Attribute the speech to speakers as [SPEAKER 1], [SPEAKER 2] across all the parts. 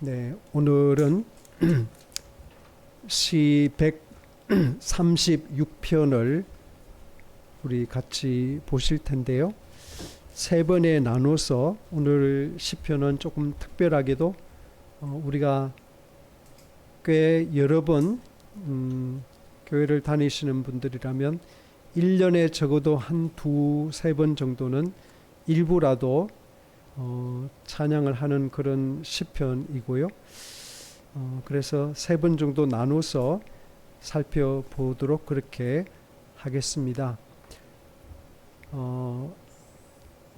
[SPEAKER 1] 네, 오늘은 시 136편을 우리 같이 보실 텐데요. 세 번에 나눠서 오늘 시편은 조금 특별하게도 우리가 꽤 여러 번 교회를 다니시는 분들이라면 1년에 적어도 한 두세 번 정도는 일부라도 찬양을 하는 그런 시편이고요. 그래서 세 번 정도 나눠서 살펴보도록 그렇게 하겠습니다.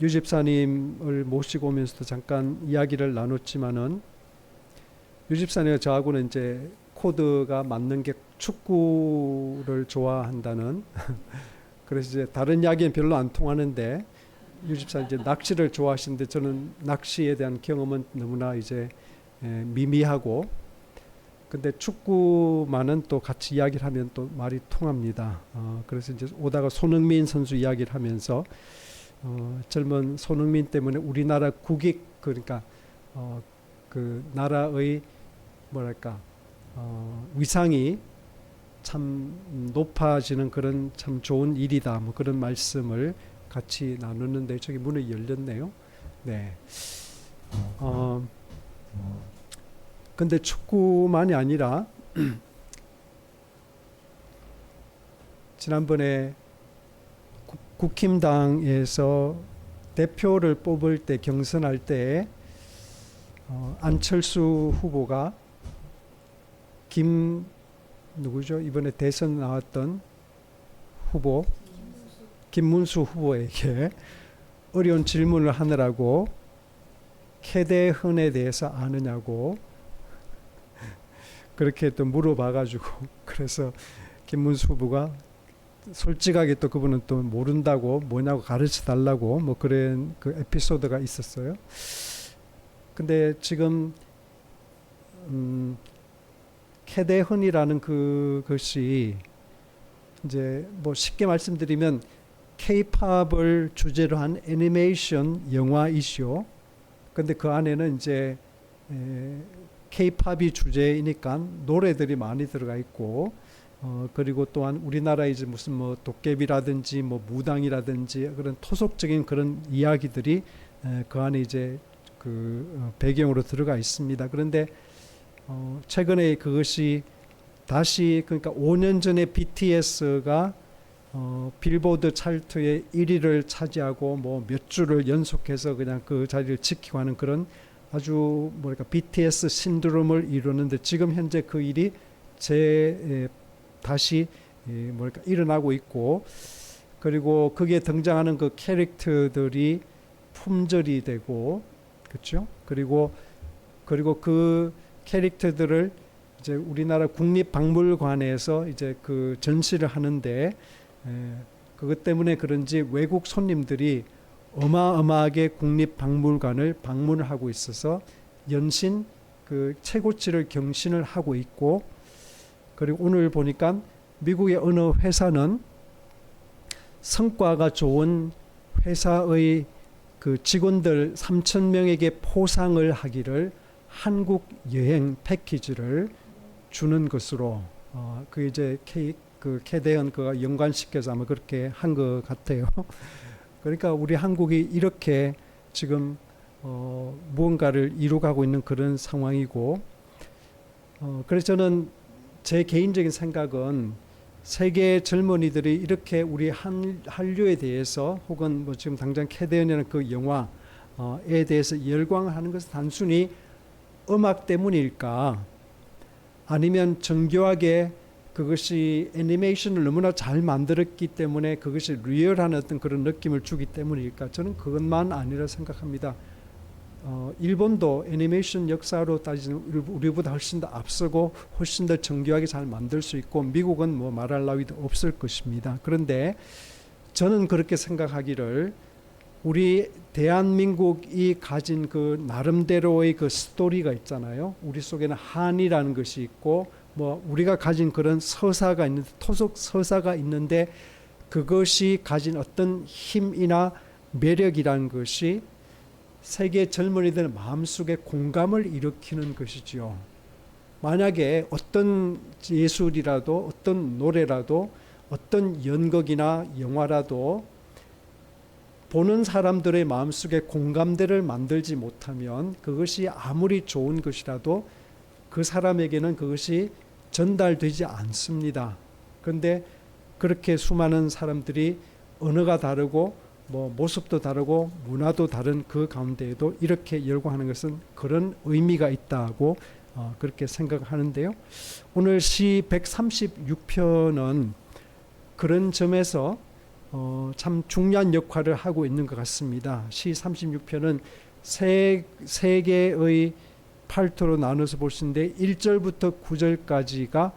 [SPEAKER 1] 유 집사님을 모시고 오면서도 잠깐 이야기를 나눴지만은, 유 집사님과 저하고는 이제 코드가 맞는 게 축구를 좋아한다는 그래서 이제 다른 이야기는 별로 안 통하는데, 유 집사님 이제 낚시를 좋아하시는데 저는 낚시에 대한 경험은 너무나 이제 미미하고, 근데 축구만은 또 같이 이야기를 하면 또 말이 통합니다. 그래서 이제 오다가 손흥민 선수 이야기를 하면서 젊은 손흥민 때문에 우리나라 국익, 그러니까 그 나라의 뭐랄까 위상이 참 높아지는 그런 참 좋은 일이다, 뭐 그런 말씀을 같이 나누는데, 저기 문이 열렸네요. 네. 근데 축구만이 아니라 지난번에 국힘당에서 대표를 뽑을 때, 경선할 때 안철수 후보가 누구죠? 이번에 대선 나왔던 후보 김문수 후보에게 어려운 질문을 하느라고 캐대헌에 대해서 아느냐고 그렇게 또 물어봐가지고, 그래서 김문수 후보가 솔직하게 또 그분은 또 모른다고, 뭐냐고 가르쳐 달라고 뭐 그런 그 에피소드가 있었어요. 근데 지금 캐대헌이라는 그것이 이제 뭐 쉽게 말씀드리면 K-팝을 주제로 한 애니메이션 영화이시오. 근데 그 안에는 이제 K-팝이 주제이니까 노래들이 많이 들어가 있고, 그리고 또한 우리나라 이제 무슨 뭐 도깨비라든지 뭐 무당이라든지 그런 토속적인 그런 이야기들이 그 안에 이제 그 배경으로 들어가 있습니다. 그런데 최근에 그것이 다시, 그러니까 5년 전에 BTS가 빌보드 차트의 1위를 차지하고 뭐 몇 주를 연속해서 그냥 그 자리를 지키고 하는 그런 아주 뭐랄까 BTS 신드롬을 이루는데, 지금 현재 그 일이 다시 뭐랄까 일어나고 있고, 그리고 거기에 등장하는 그 캐릭터들이 품절이 되고, 그렇죠? 그리고 그 캐릭터들을 이제 우리나라 국립박물관에서 이제 그 전시를 하는데, 그것 때문에 그런지 외국 손님들이 어마어마하게 국립박물관을 방문을 하고 있어서 연신 그 최고치를 경신을 하고 있고, 그리고 오늘 보니까 미국의 어느 회사는 성과가 좋은 회사의 그 직원들 3,000명에게 포상을 하기를 한국 여행 패키지를 주는 것으로 그 이제 그 캐대헌 그가 연관시켜서 아마 그렇게 한 것 같아요. 그러니까 우리 한국이 이렇게 지금 무언가를 이루어가고 있는 그런 상황이고, 그래서 저는 제 개인적인 생각은 세계 젊은이들이 이렇게 우리 한류에 대해서, 혹은 뭐 지금 당장 캐대헌이라는 그 영화에 대해서 열광하는 것은 단순히 음악 때문일까, 아니면 정교하게 그것이 애니메이션을 너무나 잘 만들었기 때문에 그것이 리얼한 어떤 그런 느낌을 주기 때문일까? 저는 그것만 아니라 생각합니다. 일본도 애니메이션 역사로 따지면 우리보다 훨씬 더 앞서고 훨씬 더 정교하게 잘 만들 수 있고, 미국은 뭐 말할 나위도 없을 것입니다. 그런데 저는 그렇게 생각하기를, 우리 대한민국이 가진 그 나름대로의 그 스토리가 있잖아요. 우리 속에는 한이라는 것이 있고, 뭐 우리가 가진 그런 서사가 있는데, 토속 서사가 있는데, 그것이 가진 어떤 힘이나 매력이라는 것이 세계 젊은이들 마음속에 공감을 일으키는 것이지요. 만약에 어떤 예술이라도 어떤 노래라도 어떤 연극이나 영화라도 보는 사람들의 마음속에 공감대를 만들지 못하면 그것이 아무리 좋은 것이라도 그 사람에게는 그것이 전달되지 않습니다. 그런데 그렇게 수많은 사람들이 언어가 다르고 모습도 다르고 문화도 다른 그 가운데에도 이렇게 열광하는 것은 그런 의미가 있다고 그렇게 생각하는데요. 오늘 시 136편은 그런 점에서 참 중요한 역할을 하고 있는 것 같습니다. 시 36편은 세 개의 팔토로 나눠서 볼 수 있는데 1절부터 9절까지가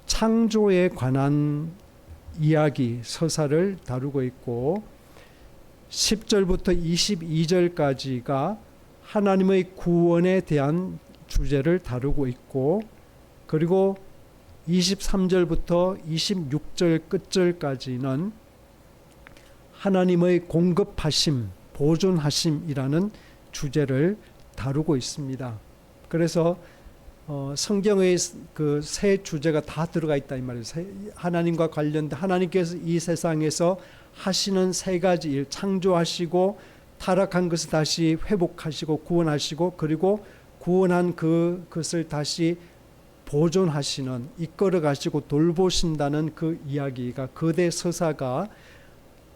[SPEAKER 1] 창조에 관한 이야기, 서사를 다루고 있고 10절부터 22절까지가 하나님의 구원에 대한 주제를 다루고 있고 그리고 23절부터 26절 끝절까지는 하나님의 공급하심, 보존하심이라는 주제를 다루고 있습니다. 그래서 성경의 그 세 주제가 다 들어가 있다 이 말이에요. 하나님과 관련된 하나님께서 이 세상에서 하시는 세 가지 일, 창조하시고 타락한 것을 다시 회복하시고 구원하시고 그리고 구원한 그것을 다시 보존하시는, 이끌어 가시고 돌보신다는 그 이야기가 거대 서사가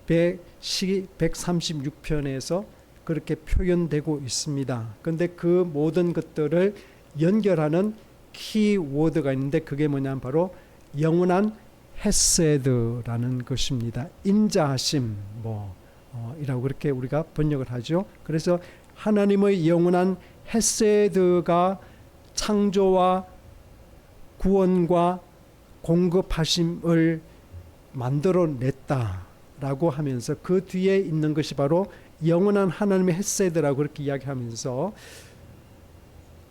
[SPEAKER 1] 136편에서 그렇게 표현되고 있습니다. 그런데 그 모든 것들을 연결하는 키워드가 있는데 그게 뭐냐면 바로 영원한 헤세드라는 것입니다. 인자하심 이라고 그렇게 우리가 번역을 하죠. 그래서 하나님의 영원한 헤세드가 창조와 구원과 공급하심을 만들어냈다라고 하면서 그 뒤에 있는 것이 바로 영원한 하나님의 헤세드라고 그렇게 이야기하면서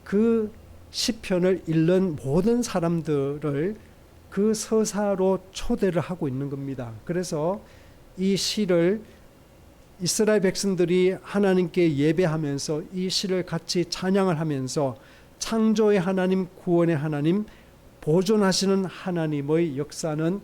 [SPEAKER 1] 그 시편을 읽는 모든 사람들을 그 서사로 초대를 하고 있는 겁니다. 그래서 이 시를 이스라엘 백성들이 하나님께 예배하면서 이 시를 같이 찬양을 하면서 창조의 하나님, 구원의 하나님, 보존하시는 하나님의 역사는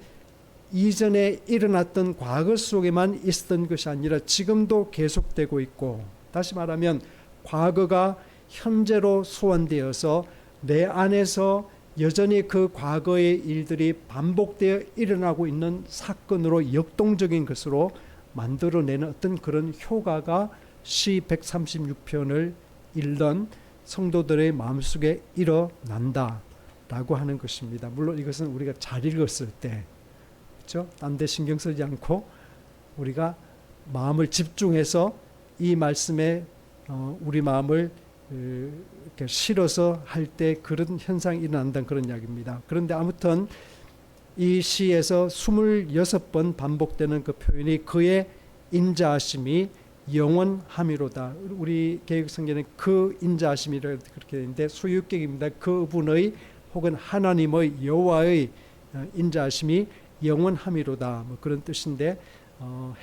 [SPEAKER 1] 이전에 일어났던 과거 속에만 있었던 것이 아니라 지금도 계속되고 있고, 다시 말하면 과거가 현재로 소환되어서 내 안에서 여전히 그 과거의 일들이 반복되어 일어나고 있는 사건으로 역동적인 것으로 만들어내는 어떤 그런 효과가 시 136편을 읽는 성도들의 마음속에 일어난다라고 하는 것입니다. 물론 이것은 우리가 잘 읽었을 때, 그렇죠? 딴 데 신경 쓰지 않고 우리가 마음을 집중해서 이 말씀에 우리 마음을 이렇게 실어서 할 때 그런 현상이 일어난다는 그런 이야기입니다. 그런데 아무튼 이 시에서 26번 반복되는 그 표현이 그의 인자하심이 영원함이로다. 우리 개역성경에 그 인자하심이라고 그렇게 되는데 수유격입니다. 그분의 혹은 하나님의 여호와의 인자하심이 영원함이로다. 그런 뜻인데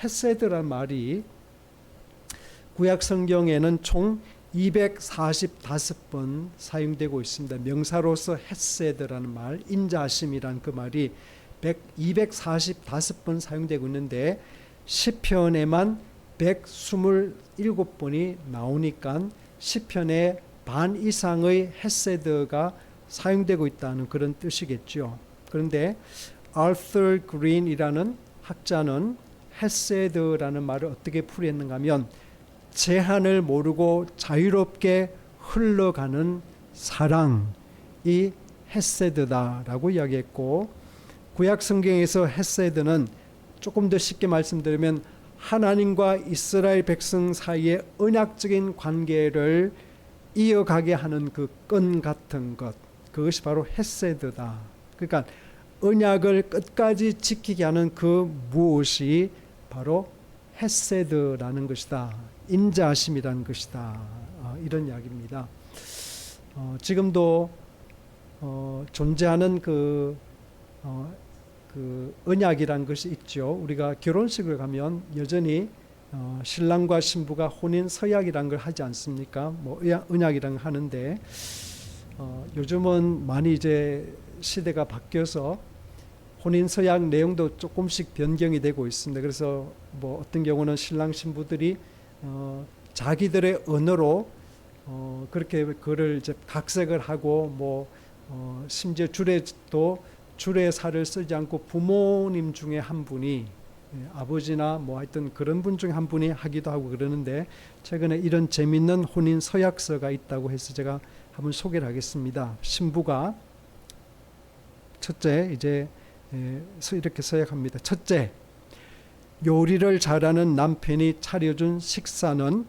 [SPEAKER 1] 헤세드란 말이 구약 성경에는 총 245번 사용되고 있습니다. 명사로서 헤세드라는 말, 인자하심이란 그 말이 245번 사용되고 있는데 시편에만 127번이 나오니까 시편의 반 이상의 헤세드가 사용되고 있다는 그런 뜻이겠죠. 그런데 아르서 그린이라는 학자는 헤세드라는 말을 어떻게 풀이했는가 하면 제한을 모르고 자유롭게 흘러가는 사랑이 헤세드다라고 이야기했고, 구약 성경에서 헤세드는 조금 더 쉽게 말씀드리면 하나님과 이스라엘 백성 사이의 언약적인 관계를 이어가게 하는 그 끈 같은 것, 그것이 바로 헤세드다. 그러니까 언약을 끝까지 지키게 하는 그 무엇이 바로 헤세드라는 것이다. 인자하심이라는 것이다. 이런 이야기입니다. 지금도 존재하는 그 언약이라는 것이 있죠. 우리가 결혼식을 가면 여전히 신랑과 신부가 혼인 서약이란 걸 하지 않습니까? 뭐 언약이란 걸 하는데 요즘은 많이 이제 시대가 바뀌어서 혼인 서약 내용도 조금씩 변경이 되고 있습니다. 그래서 뭐 어떤 경우는 신랑 신부들이 자기들의 언어로 그렇게 그를 이제 각색을 하고 뭐 심지어 주례사를 쓰지 않고 부모님 중에 한 분이 아버지나 뭐 하여튼 그런 분 중에 한 분이 하기도 하고 그러는데 최근에 이런 재밌는 혼인 서약서가 있다고 해서 제가 한번 소개를 하겠습니다. 신부가 첫째 이제 이렇게 서약합니다. 첫째, 요리를 잘하는 남편이 차려준 식사는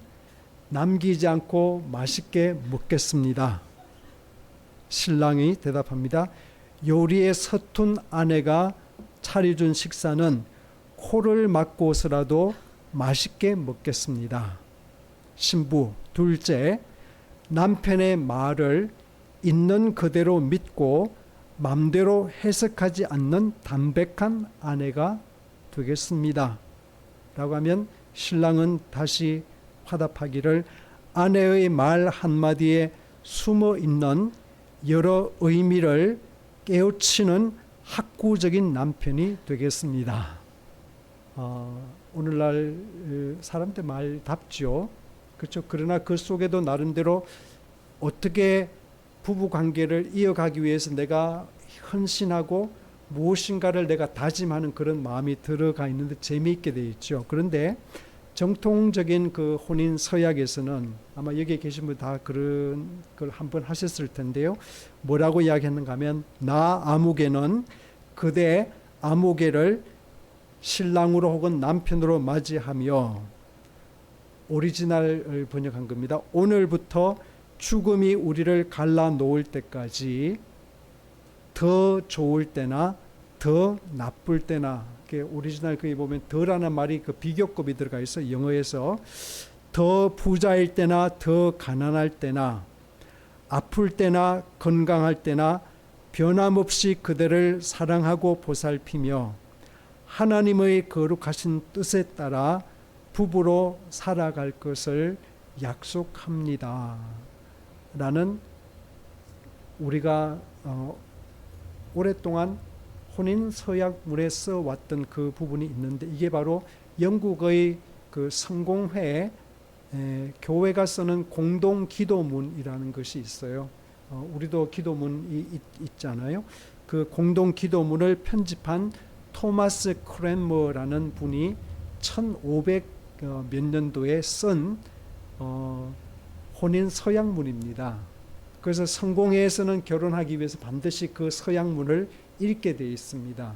[SPEAKER 1] 남기지 않고 맛있게 먹겠습니다. 신랑이 대답합니다. 요리에 서툰 아내가 차려준 식사는 코를 막고서라도 맛있게 먹겠습니다. 신부. 둘째, 남편의 말을 있는 그대로 믿고 맘대로 해석하지 않는 담백한 아내가 되겠습니다. 라고 하면 신랑은 다시 화답하기를 아내의 말 한마디에 숨어 있는 여러 의미를 깨우치는 학구적인 남편이 되겠습니다. 오늘날 사람들 말답죠. 그렇죠. 그러나 그 속에도 나름대로 어떻게 부부 관계를 이어가기 위해서 내가 헌신하고 무엇인가를 내가 다짐하는 그런 마음이 들어가 있는데 재미있게 되어 있죠. 그런데 정통적인 그 혼인 서약에서는 아마 여기에 계신 분 다 그런 걸 한번 하셨을 텐데요. 뭐라고 이야기했는가 하면 나 아무개는 그대 아무개를 신랑으로 혹은 남편으로 맞이하며 오리지널을 번역한 겁니다. 오늘부터 죽음이 우리를 갈라놓을 때까지 더 좋을 때나 더 나쁠 때나 오리지널 거기 보면 더라는 말이 그 비교급이 들어가 있어. 영어에서 더 부자일 때나 더 가난할 때나 아플 때나 건강할 때나 변함없이 그대를 사랑하고 보살피며 하나님의 거룩하신 뜻에 따라 부부로 살아갈 것을 약속합니다. 라는 우리가 오랫동안 혼인 서약물에 써왔던 그 부분이 있는데 이게 바로 영국의 그 성공회 교회가 쓰는 공동 기도문이라는 것이 있어요. 우리도 기도문이 있잖아요. 그 공동 기도문을 편집한 토마스 크랜머라는 분이 1500 몇 년도에 쓴 혼인 서약문입니다. 그래서 성공회에서는 결혼하기 위해서 반드시 그 서약문을 읽게 되어 있습니다.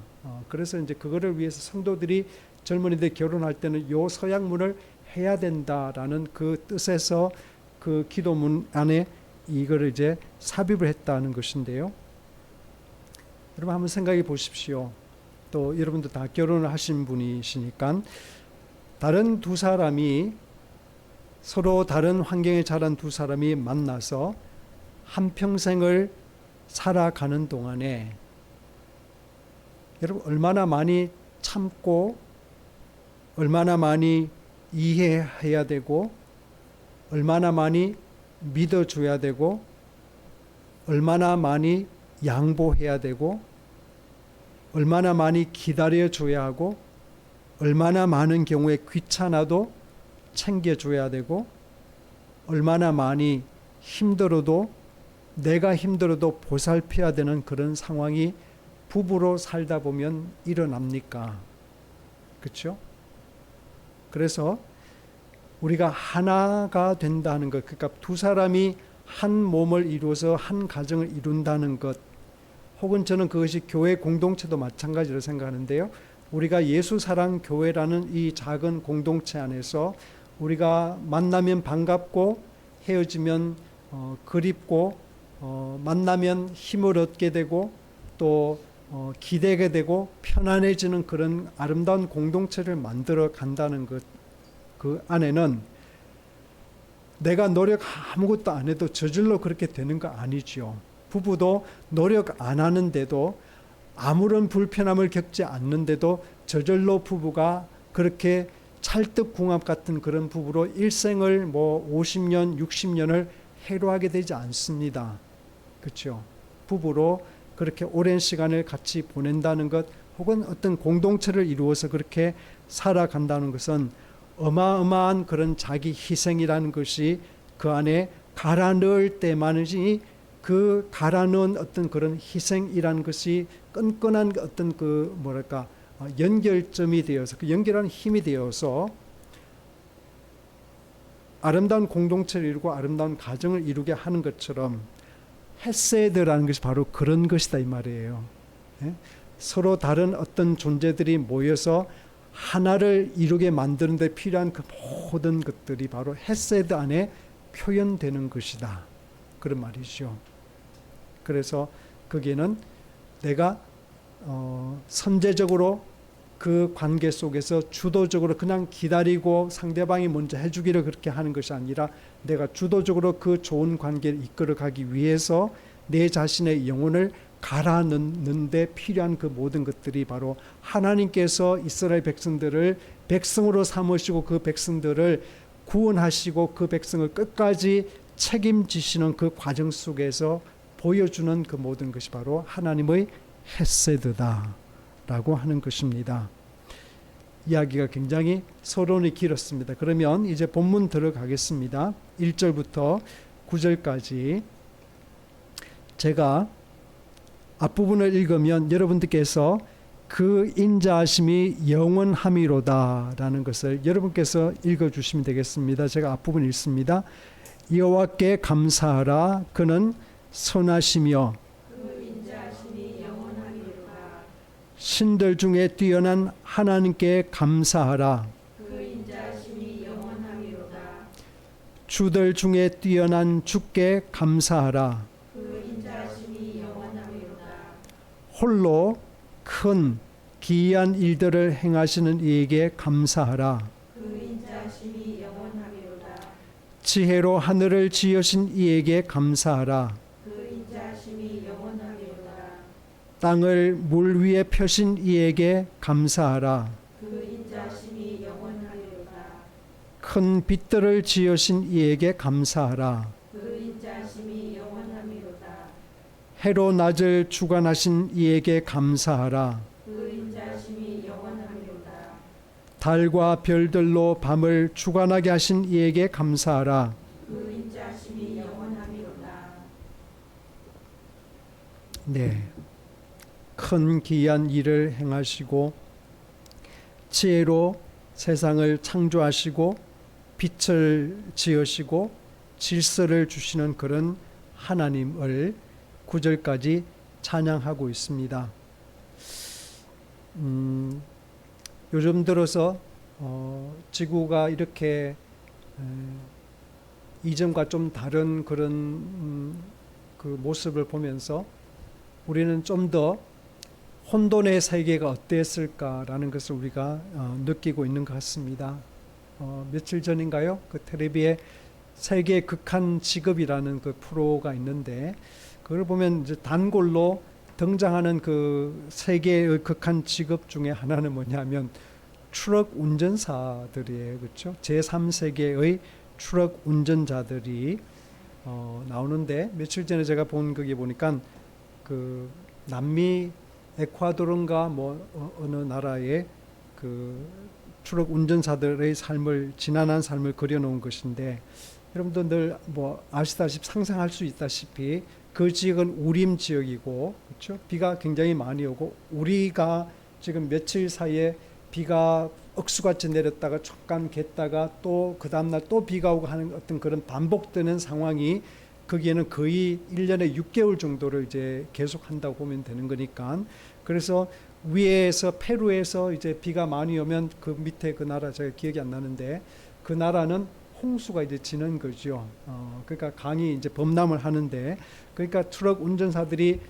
[SPEAKER 1] 그래서 이제 그거를 위해서 성도들이 젊은이들 결혼할 때는 요 서약문을 해야 된다라는 그 뜻에서 그 기도문 안에 이거를 이제 삽입을 했다는 것인데요. 여러분 한번 생각해 보십시오. 또 여러분도 다 결혼을 하신 분이시니까 다른 두 사람이 서로 다른 환경에 자란 두 사람이 만나서 한평생을 살아가는 동안에 여러분 얼마나 많이 참고 얼마나 많이 이해해야 되고 얼마나 많이 믿어줘야 되고 얼마나 많이 양보해야 되고 얼마나 많이 기다려줘야 하고 얼마나 많은 경우에 귀찮아도 챙겨줘야 되고 얼마나 많이 힘들어도 내가 힘들어도 보살펴야 되는 그런 상황이 부부로 살다 보면 일어납니까? 그렇죠? 그래서 우리가 하나가 된다는 것, 그러니까 두 사람이 한 몸을 이루어서 한 가정을 이룬다는 것, 혹은 저는 그것이 교회 공동체도 마찬가지로 생각하는데요. 우리가 예수사랑교회라는 이 작은 공동체 안에서 우리가 만나면 반갑고 헤어지면 그립고 만나면 힘을 얻게 되고 또 기대게 되고 편안해지는 그런 아름다운 공동체를 만들어 간다는 것, 그 안에는 내가 노력 아무것도 안 해도 저절로 그렇게 되는 거 아니죠. 부부도 노력 안 하는데도 아무런 불편함을 겪지 않는데도 저절로 부부가 그렇게 찰떡궁합 같은 그런 부부로 일생을 뭐 50년, 60년을 해로하게 되지 않습니다. 그렇죠? 부부로 그렇게 오랜 시간을 같이 보낸다는 것, 혹은 어떤 공동체를 이루어서 그렇게 살아간다는 것은 어마어마한 그런 자기 희생이라는 것이 그 안에 갈아 넣을 때만이지, 그 갈아 넣은 어떤 그런 희생이라는 것이 끈끈한 어떤 그 뭐랄까 연결점이 되어서, 그 연결하는 힘이 되어서 아름다운 공동체를 이루고 아름다운 가정을 이루게 하는 것처럼, 헤세드라는 것이 바로 그런 것이다 이 말이에요. 예? 서로 다른 어떤 존재들이 모여서 하나를 이루게 만드는 데 필요한 그 모든 것들이 바로 헤세드 안에 표현되는 것이다, 그런 말이죠. 그래서 거기에는 내가 선제적으로 그 관계 속에서 주도적으로 그냥 기다리고 상대방이 먼저 해주기를 그렇게 하는 것이 아니라, 내가 주도적으로 그 좋은 관계를 이끌어가기 위해서 내 자신의 영혼을 갈아 넣는 데 필요한 그 모든 것들이 바로 하나님께서 이스라엘 백성들을 백성으로 삼으시고 그 백성들을 구원하시고 그 백성을 끝까지 책임지시는 그 과정 속에서 보여주는 그 모든 것이 바로 하나님의 헤세드다라고 하는 것입니다. 이야기가 굉장히 서론이 길었습니다. 그러면 이제 본문 들어가겠습니다. 1절부터 9절까지 제가 앞부분을 읽으면 여러분들께서 그 인자하심이 영원함이로다 라는 것을 여러분께서 읽어주시면 되겠습니다. 제가 앞부분 읽습니다. 여호와께 감사하라. 그는 선하시며
[SPEAKER 2] 그 인자하심이 영원하리로다.
[SPEAKER 1] 신들 중에 뛰어난 하나님께 감사하라.
[SPEAKER 2] 그 인자하심이 영원하리로다.
[SPEAKER 1] 주들 중에 뛰어난 주께 감사하라.
[SPEAKER 2] 그 인자하심이 영원하리로다.
[SPEAKER 1] 홀로 큰 기이한 일들을 행하시는 이에게 감사하라.
[SPEAKER 2] 그 인자하심이 영원하리로다.
[SPEAKER 1] 지혜로 하늘을 지으신 이에게 감사하라.
[SPEAKER 2] 그 인자하심이 영원하리로다.
[SPEAKER 1] 땅을 물 위에 펴신 이에게 감사하라.
[SPEAKER 2] 그 인자하심이 영원하리로다.
[SPEAKER 1] 큰 빛들을 지으신 이에게 감사하라.
[SPEAKER 2] 그 인자하심이 영원하리로다.
[SPEAKER 1] 해로 낮을 주관하신 이에게 감사하라.
[SPEAKER 2] 그 인자하심이 영원하리로다.
[SPEAKER 1] 달과 별들로 밤을 주관하게 하신 이에게 감사하라.
[SPEAKER 2] 그 인자하심이 영원하리로다.
[SPEAKER 1] 네, 큰 기이한 일을 행하시고 지혜로 세상을 창조하시고 빛을 지으시고 질서를 주시는 그런 하나님을 9절까지 찬양하고 있습니다. 요즘 들어서 지구가 이렇게 이전과 좀 다른 그런 그 모습을 보면서 우리는 좀 더 혼돈의 세계가 어땠을까라는 것을 우리가 느끼고 있는 것 같습니다. 며칠 전인가요? 그 텔레비에 세계 극한 직업이라는 그 프로가 있는데, 그걸 보면 이제 단골로 등장하는 그 세계의 극한 직업 중에 하나는 뭐냐면 트럭 운전사들이에요. 그렇죠? 제3세계의 트럭 운전자들이 나오는데, 며칠 전에 제가 본 거기 보니까 그 남미 에콰도르인가 뭐 어느 나라의 그 트럭 운전사들의 삶을, 지난한 삶을 그려놓은 것인데, 여러분도 늘 뭐 아시다시피 상상할 수 있다시피 그 지역은 우림 지역이고, 그렇죠? 비가 굉장히 많이 오고, 우리가 지금 며칠 사이에 비가 억수같이 내렸다가 잠깐 갰다가 또 그 다음날 또 비가 오고 하는 어떤 그런 반복되는 상황이 거기에는 거의 1년에 6개월 정도를 이제 계속 한다고 보면 되는 거니까, 그래서 위에서 페루에서 이제 비가 많이 오면 그 밑에 그 나라 제가 기억이 안 나는데, 그 나라는 홍수가 이제 지는 거죠. 그러니까 강이 이제 범람을 하는데, 그러니까 트럭 운전사들이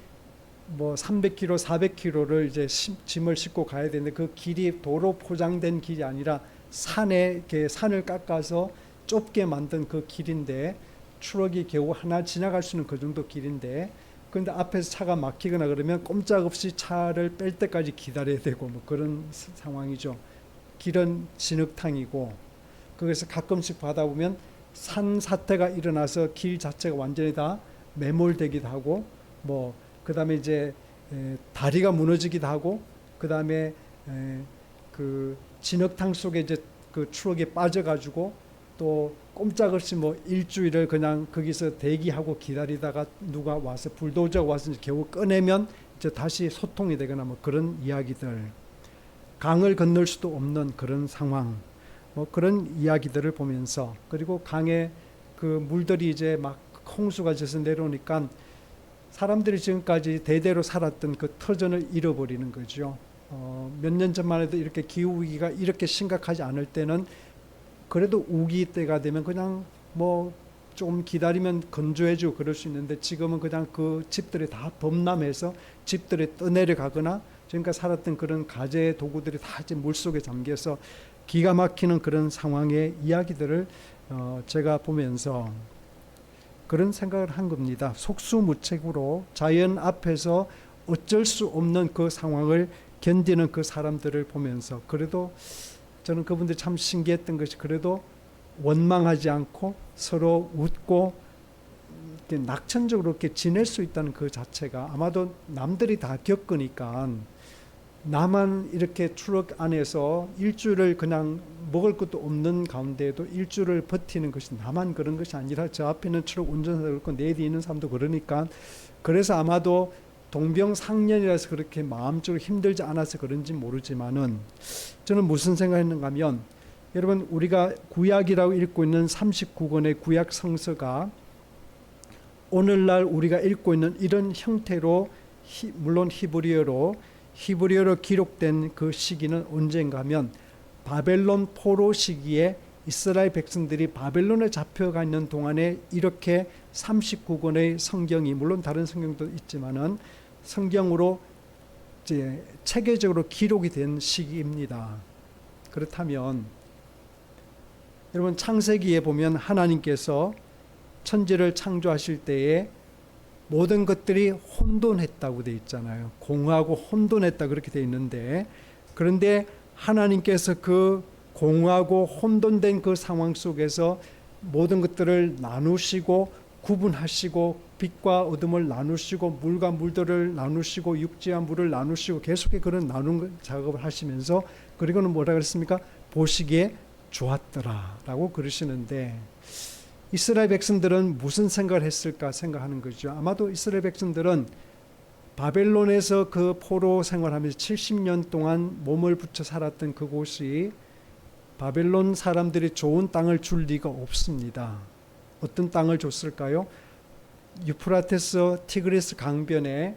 [SPEAKER 1] 뭐 300km, 400km를 이제 짐을 싣고 가야 되는데, 그 길이 도로 포장된 길이 아니라 산에 이렇게 산을 깎아서 좁게 만든 그 길인데, 트럭이 겨우 하나 지나갈 수 있는 그 정도 길인데, 그런데 앞에서 차가 막히거나 그러면 꼼짝없이 차를 뺄 때까지 기다려야 되고 뭐 그런 상황이죠. 길은 진흙탕이고 거기서 가끔씩 바다 보면 산사태가 일어나서 길 자체가 완전히 다 매몰되기도 하고 뭐 그다음에 이제 다리가 무너지기도 하고 그다음에 그 진흙탕 속에 이제 그 추억에 빠져가지고 또 꼼짝없이 뭐 일주일을 그냥 거기서 대기하고 기다리다가 누가 와서 불도저가 와서 이제 겨우 꺼내면 이제 다시 소통이 되거나 뭐 그런 이야기들, 강을 건널 수도 없는 그런 상황, 뭐 그런 이야기들을 보면서 그리고 강에 그 물들이 이제 막 홍수가 져서 내려오니까 사람들이 지금까지 대대로 살았던 그 터전을 잃어버리는 거죠. 몇 년 전만 해도 이렇게 기후 위기가 이렇게 심각하지 않을 때는 그래도 우기 때가 되면 그냥 뭐 좀 기다리면 건조해지고 그럴 수 있는데 지금은 그냥 그 집들이 다 범람해서 집들이 떠내려가거나 지금까지 살았던 그런 가재 도구들이 다 이제 물속에 잠겨서 기가 막히는 그런 상황의 이야기들을 제가 보면서 그런 생각을 한 겁니다. 속수무책으로 자연 앞에서 어쩔 수 없는 그 상황을 견디는 그 사람들을 보면서 그래도 저는 그분들이 참 신기했던 것이 그래도 원망하지 않고 서로 웃고 이렇게 낙천적으로 이렇게 지낼 수 있다는 그 자체가 아마도 남들이 다 겪으니까 나만 이렇게 트럭 안에서 일주일을 그냥 먹을 것도 없는 가운데에도 일주일을 버티는 것이 나만 그런 것이 아니라 저 앞에 있는 트럭 운전사도 그렇고 내 뒤에 있는 사람도 그러니까 그래서 아마도 동병상련이라서 그렇게 마음적으로 힘들지 않아서 그런지 모르지만은 저는 무슨 생각했는가 하면 여러분 우리가 구약이라고 읽고 있는 39권의 구약 성서가 오늘날 우리가 읽고 있는 이런 형태로 물론 히브리어로 기록된 그 시기는 언젠가 하면 바벨론 포로 시기에 이스라엘 백성들이 바벨론에 잡혀가 있는 동안에 이렇게 39권의 성경이 물론 다른 성경도 있지만은 성경으로 이제 체계적으로 기록이 된 시기입니다. 그렇다면 여러분 창세기에 보면 하나님께서 천지를 창조하실 때에 모든 것들이 혼돈했다고 되어 있잖아요. 공하고 혼돈했다 그렇게 되어 있는데 그런데 하나님께서 그 공하고 혼돈된 그 상황 속에서 모든 것들을 나누시고 구분하시고 빛과 어둠을 나누시고 물과 물들을 나누시고 육지와 물을 나누시고 계속해 그런 나누는 작업을 하시면서 그리고는 뭐라 그랬습니까? 보시기에 좋았더라 라고 그러시는데 이스라엘 백성들은 무슨 생각을 했을까 생각하는 거죠. 아마도 이스라엘 백성들은 바벨론에서 그 포로 생활하면서 70년 동안 몸을 붙여 살았던 그곳이 바벨론 사람들이 좋은 땅을 줄 리가 없습니다. 어떤 땅을 줬을까요? 유프라테스 티그리스 강변에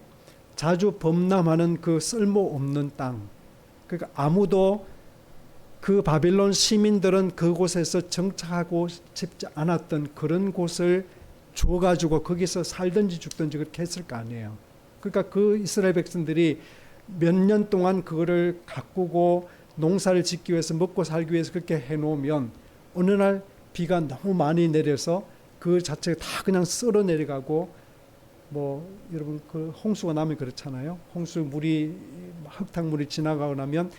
[SPEAKER 1] 자주 범람하는 그 쓸모없는 땅. 그러니까 아무도 그 바벨론 시민들은 그곳에서 정착하고 싶지 않았던 그런 곳을 줘가지고 거기서 살든지 죽든지 그렇게 했을 거 아니에요. 그러니까 그 이스라엘 백성들이 몇 년 동안 그거를 가꾸고 농사를 짓기 위해서 먹고 살기 위해서 그렇게 해놓으면 어느 날 비가 너무 많이 내려서 그 자체가 다 그냥 쓸어 내려가고 뭐 여러분 그 홍수가 나면 그렇잖아요. 홍수 물이 흙탕물이 지나가고 나면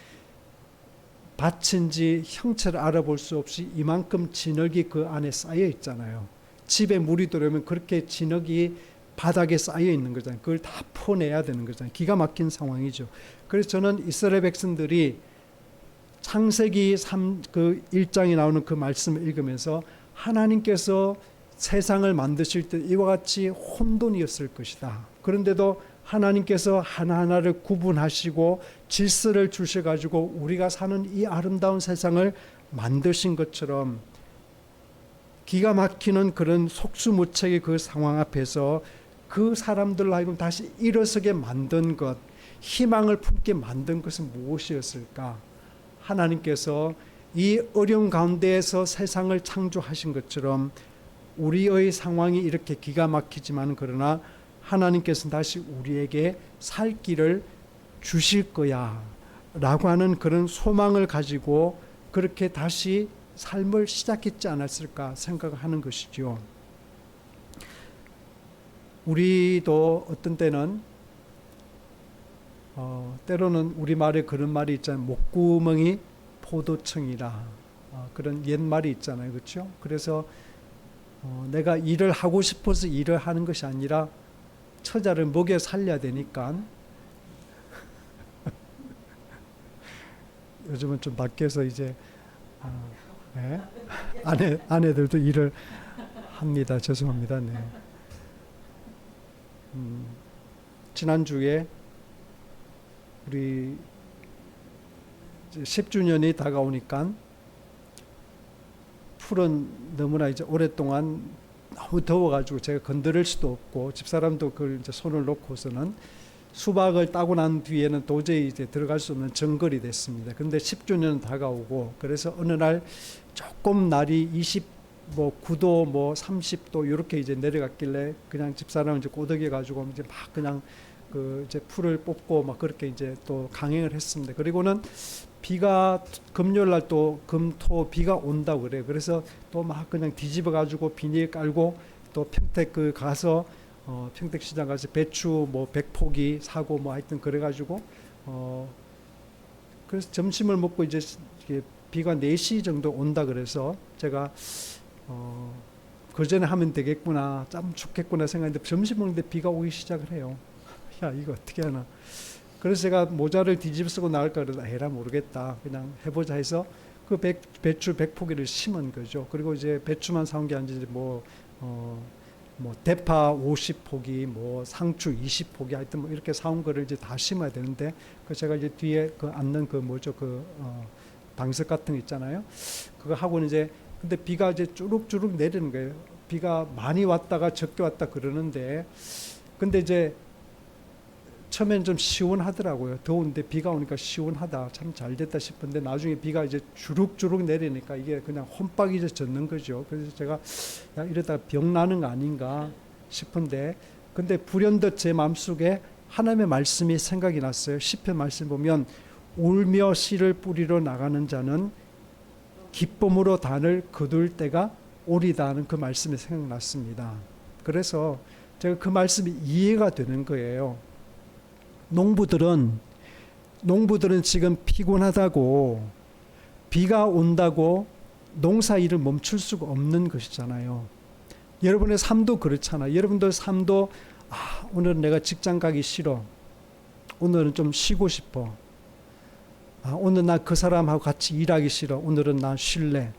[SPEAKER 1] 밭인지 형체를 알아볼 수 없이 이만큼 진흙이 그 안에 쌓여 있잖아요. 집에 물이 들어오면 그렇게 진흙이 바닥에 쌓여 있는 거잖아요. 그걸 다 퍼내야 되는 거잖아요. 기가 막힌 상황이죠. 그래서 저는 이스라엘 백성들이 창세기 1장에 나오는 그 말씀을 읽으면서 하나님께서 세상을 만드실 때 이와 같이 혼돈이었을 것이다. 그런데도 하나님께서 하나하나를 구분하시고 질서를 주셔가지고 우리가 사는 이 아름다운 세상을 만드신 것처럼 기가 막히는 그런 속수무책의 그 상황 앞에서 그 사람들로 하여금 다시 일어서게 만든 것, 희망을 품게 만든 것은 무엇이었을까? 하나님께서 이 어려운 가운데에서 세상을 창조하신 것처럼 우리의 상황이 이렇게 기가 막히지만 그러나 하나님께서는 다시 우리에게 살 길을 주실 거야 라고 하는 그런 소망을 가지고 그렇게 다시 삶을 시작했지 않았을까 생각하는 것이죠. 우리도 어떤 때는 때로는 우리말에 그런 말이 있잖아요. 목구멍이 포도청이라 그런 옛말이 있잖아요. 그렇죠? 그래서 내가 일을 하고 싶어서 일을 하는 것이 아니라 처자를 먹여 살려야 되니까 요즘은 좀 밖에서 이제 네? 아내들도 일을 합니다. 죄송합니다. 네. 지난주에 우리 10주년이 다가오니까 풀은 너무나 이제 오랫동안 너무 더워가지고 제가 건드릴 수도 없고 집사람도 그걸 이제 손을 놓고서는 수박을 따고 난 뒤에는 도저히 이제 들어갈 수 없는 정글이 됐습니다. 그런데 10주년은 다가오고 그래서 어느 날 조금 날이 29도 뭐 30도 이렇게 이제 내려갔길래 그냥 집사람은 이제 꼬드겨 가지고 이제 막 그냥 그 이제 풀을 뽑고 막 그렇게 이제 또 강행을 했습니다. 그리고는 비가 금요일 날 또 금토 비가 온다고 그래요. 그래서 또 막 그냥 뒤집어 가지고 비닐 깔고 또 평택 그 가서 평택시장 가서 배추 뭐 100포기 사고 뭐 하여튼 그래가지고 그래서 점심을 먹고 이제 비가 4시 정도 온다 그래서 제가 그 전에 하면 되겠구나 참 좋겠구나 생각했는데 점심 먹는데 비가 오기 시작을 해요. 야 이거 어떻게 하나. 그래서 제가 모자를 뒤집어 쓰고 나갈까 그러다 에라 모르겠다 그냥 해보자 해서 그 배추 100포기를 심은 거죠. 그리고 이제 배추만 사온 게 아니지 뭐 대파 50포기, 뭐 상추 20포기 하여튼 뭐 이렇게 사온 거를 이제 다 심어야 되는데 그 제가 이제 뒤에 그 앉는 그 뭐죠 방석 같은 거 있잖아요. 그거 하고는 이제 근데 비가 이제 주룩주룩 내리는 거예요. 비가 많이 왔다가 적게 왔다 그러는데 근데 이제 처음엔 좀 시원하더라고요. 더운데 비가 오니까 시원하다. 참 잘 됐다 싶은데 나중에 비가 이제 주룩주룩 내리니까 이게 그냥 혼박이 이제 젖는 거죠. 그래서 제가 야, 이러다가 병 나는 거 아닌가 싶은데 근데 불현듯 제 마음속에 하나님의 말씀이 생각이 났어요. 시편 말씀 보면 울며 씨를 뿌리러 나가는 자는 기쁨으로 단을 거둘 때가 오리다 하는 그 말씀이 생각났습니다. 그래서 제가 그 말씀이 이해가 되는 거예요. 농부들은 지금 피곤하다고 비가 온다고 농사 일을 멈출 수가 없는 것이잖아요. 여러분의 삶도 그렇잖아요. 여러분들 삶도 오늘은 내가 직장 가기 싫어. 오늘은 좀 쉬고 싶어. 오늘 나 그 사람하고 같이 일하기 싫어. 오늘은 나 쉴래.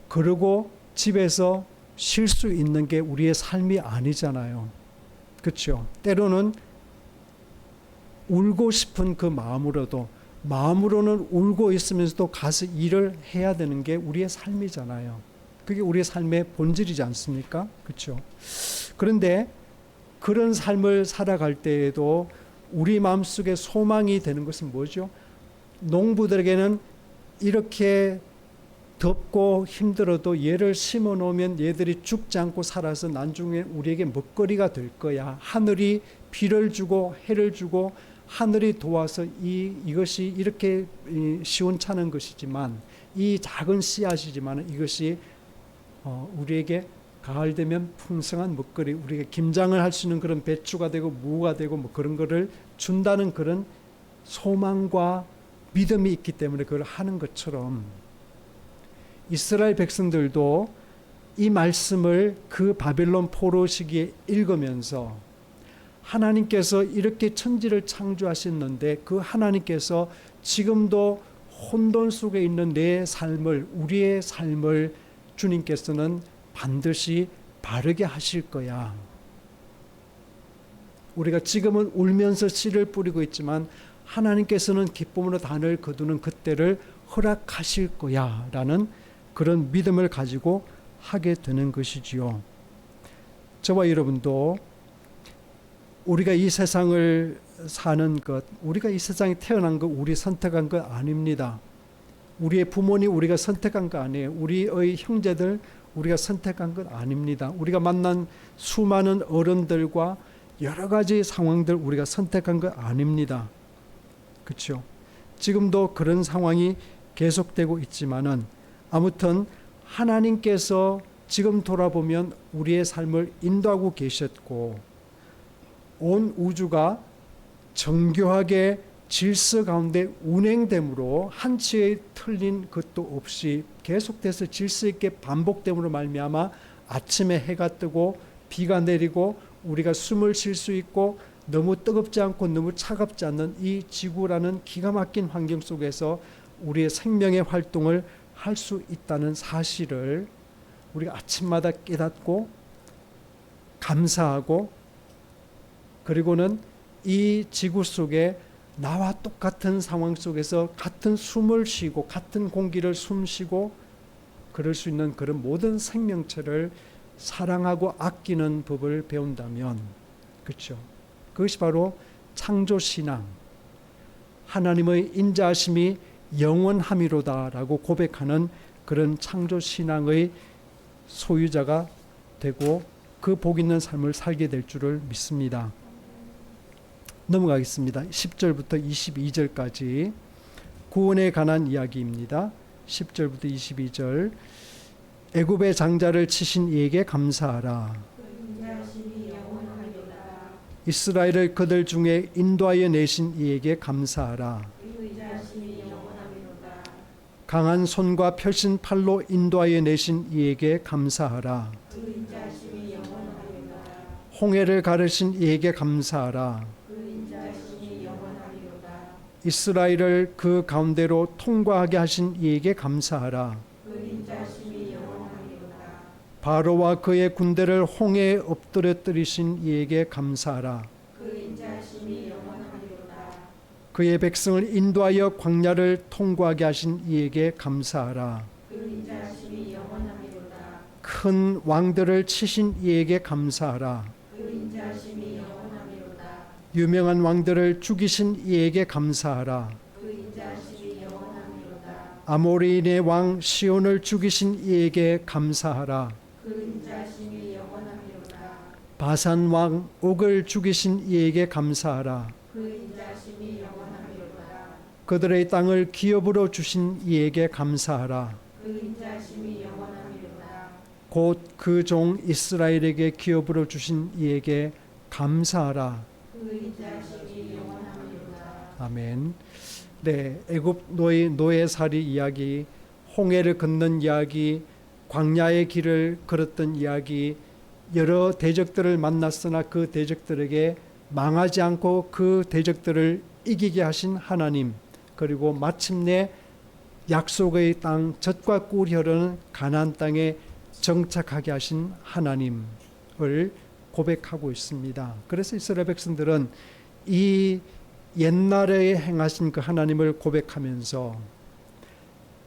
[SPEAKER 1] 그러고 집에서 쉴 수 있는 게 우리의 삶이 아니잖아요. 그렇죠? 때로는 울고 싶은 그 마음으로는 울고 있으면서도 가서 일을 해야 되는 게 우리의 삶이잖아요. 그게 우리의 삶의 본질이지 않습니까? 그렇죠? 그런데 그런 삶을 살아갈 때에도 우리 마음속에 소망이 되는 것은 뭐죠? 농부들에게는 이렇게 덥고 힘들어도 얘를 심어 놓으면 얘들이 죽지 않고 살아서 나중에 우리에게 먹거리가 될 거야. 하늘이 비를 주고 해를 주고 하늘이 도와서 이것이 이렇게 시원찮은 것이지만 이 작은 씨앗이지만 이것이 우리에게 가을 되면 풍성한 먹거리, 우리가 김장을 할 수 있는 그런 배추가 되고 무가 되고 뭐 그런 거를 준다는 그런 소망과 믿음이 있기 때문에 그걸 하는 것처럼 이스라엘 백성들도 이 말씀을 그 바벨론 포로 시기에 읽으면서 하나님께서 이렇게 천지를 창조하셨는데 그 하나님께서 지금도 혼돈 속에 있는 내 삶을, 우리의 삶을 주님께서는 반드시 바르게 하실 거야. 우리가 지금은 울면서 씨를 뿌리고 있지만 하나님께서는 기쁨으로 단을 거두는 그때를 허락하실 거야 라는 그런 믿음을 가지고 하게 되는 것이지요. 저와 여러분도 우리가 이 세상을 사는 것, 우리가 이 세상에 태어난 것 우리 선택한 것 아닙니다. 우리의 부모님 우리가 선택한 거 아니에요. 우리의 형제들 우리가 선택한 것 아닙니다. 우리가 만난 수많은 어른들과 여러 가지 상황들 우리가 선택한 것 아닙니다. 그렇죠? 지금도 그런 상황이 계속되고 있지만은 아무튼 하나님께서 지금 돌아보면 우리의 삶을 인도하고 계셨고 온 우주가 정교하게 질서 가운데 운행됨으로 한치의 틀린 것도 없이 계속돼서 질서 있게 반복됨으로 말미암아 아침에 해가 뜨고 비가 내리고 우리가 숨을 쉴 수 있고 너무 뜨겁지 않고 너무 차갑지 않는 이 지구라는 기가 막힌 환경 속에서 우리의 생명의 활동을 할 수 있다는 사실을 우리가 아침마다 깨닫고 감사하고, 그리고는 이 지구 속에 나와 똑같은 상황 속에서 같은 숨을 쉬고 같은 공기를 숨쉬고 그럴 수 있는 그런 모든 생명체를 사랑하고 아끼는 법을 배운다면, 그렇죠? 그것이 바로 창조신앙, 하나님의 인자하심이 영원함이로다라고 고백하는 그런 창조신앙의 소유자가 되고 그 복 있는 삶을 살게 될 줄을 믿습니다. 넘어가겠습니다. 10절부터 22절까지 구원에 관한 이야기입니다. 10절부터 22절. 애굽의 장자를 치신 이에게 감사하라. 이스라엘을 그들 중에 인도하여 내신 이에게 감사하라. 강한 손과 펼친 팔로 인도하여 내신 이에게 감사하라. 홍해를 가르신 이에게 감사하라. 이스라엘을 그 가운데로 통과하게 하신 이에게 감사하라. 바로와 그의 군대를 홍해에 엎드려뜨리신 이에게 감사하라. 그의 백성을 인도하여 광야를 통과하게 하신 이에게 감사하라. 큰 왕들을 치신 이에게 감사하라. 유명한 왕들을 죽이신 이에게 감사하라. 아모리인의 왕 시온을 죽이신 이에게 감사하라. 바산 왕 옥을 죽이신 이에게 감사하라. 그들의 땅을 기업으로 주신 이에게 감사하라. 곧 그 종 이스라엘에게 기업으로 주신 이에게 감사하라. 아멘. 네, 애굽 노예살이 이야기, 홍해를 건넌 이야기, 광야의 길을 걸었던 이야기, 여러 대적들을 만났으나 그 대적들에게 망하지 않고 그 대적들을 이기게 하신 하나님, 그리고 마침내 약속의 땅, 젖과 꿀이 흐르는 가나안 땅에 정착하게 하신 하나님을 고백하고 있습니다. 그래서 이스라엘 백성들은 이 옛날에 행하신 그 하나님을 고백하면서